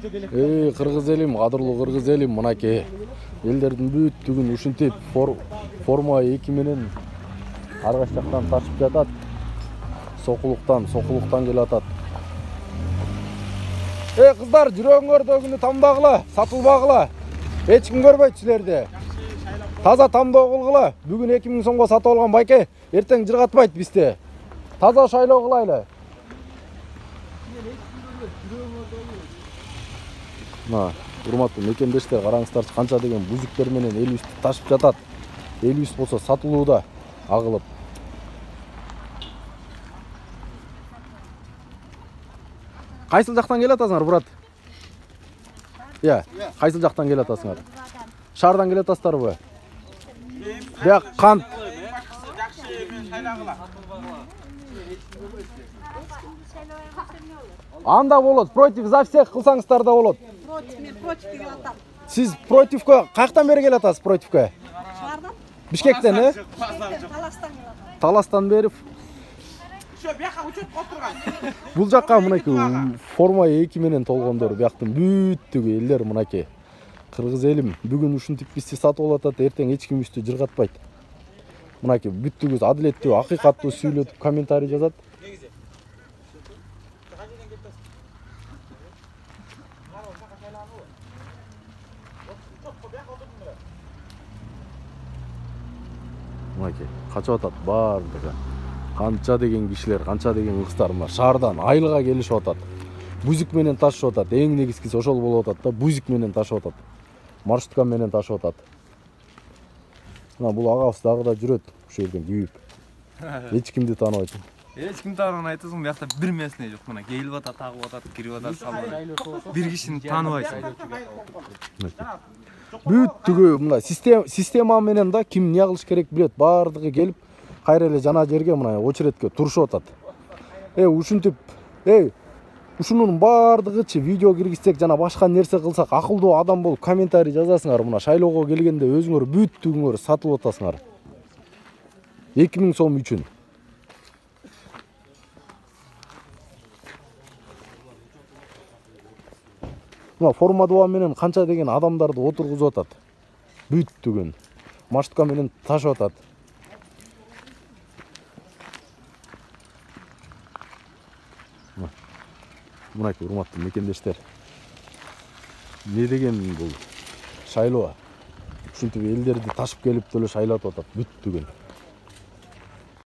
Кыргыз элим, кадырлуу кыргыз элим, мынакей элдердин бүтүгүн ушинтип форма 2 менен аргаш жактан ташып жатат. Сокулуктан келе атат. Кыздар, жүрөгүңөрдөгүнү тамдагыла, сатылбагыла. Эч ким көрбөйт силерди. Таза тамдоо кылгыла. Бүгүн 2000 сомго сатып алган байке эртең жыргатпайт бизди. Таза шайлоо кылайлы. Урматтуу мекендештер, караңыздарчы канча деген бүзүктөр менен элибизди ташып жатат. Элибиз болсо сатылууда агылып. Кайсыл жактан келе атасыңар, брат? Кайсыл жактан келе атасыңар? Шаардан келе атасыздарбы? Бияк кант. Анда болот, против за всех кылсаңыздар да болот. Против келе атам. Сиз противке каяктан бери келе атасыз противке? Шаардан? Бишкектен, Таластан келе атам. Таластан бери. Бул жакка мынакей форма 2 менен толгондор, бияктын бүттүгү элдер мынакей. Кыргыз элим бүгүн ушинтип бизди сатып алатат, эртең эч ким бизди жыргатпайт. Мынакей бүттүгүбүз адилеттүү, акыйкаттуу сүйлөтүп комментарий жазат. Мынакей качып атат баардыгы. Канча деген кишилер, канча деген кыздар мына шаардан айылга келишип атат. Бүзүк менен ташып атат. Эң негизгиси ошол болуп атат да, бүзүк менен ташып атат. Маршрутка менен ташып атат. Мына бул агабыз дагы да жүрөт ушул жерден күйүп. Эч кимди тааныбайт. Эч ким тааныбайт айтасың, буякта бир месне жок. Мына келип атат, тагып атат, кирип атат, салып. Бир кишини тааныбайсың. Бүттүгү мына система менен да ким эмне кылыш керек билет. Баардыгы келип кайра эле жана жерге мына очередке турушуп атат. Ушинтип, ушунун баардыгычы видео киргизсек жана башка нерсе кылсак, акылдуу адам болуп комментарий жазасыңар. Мына шайлоого келгенде өзүңөр бүттүгүңөр сатылып атасыңар. 2000 сом үчүн. Мына форма 2 менен канча деген адамдарды отургузуп атат. Бүттүгүн маршрутка менен ташып атат. Мынакей урматтуу мекендештер. Не деген бул шайлоо? Ушинтип элдерди ташып келип деле шайлатып атат бүттүгүн.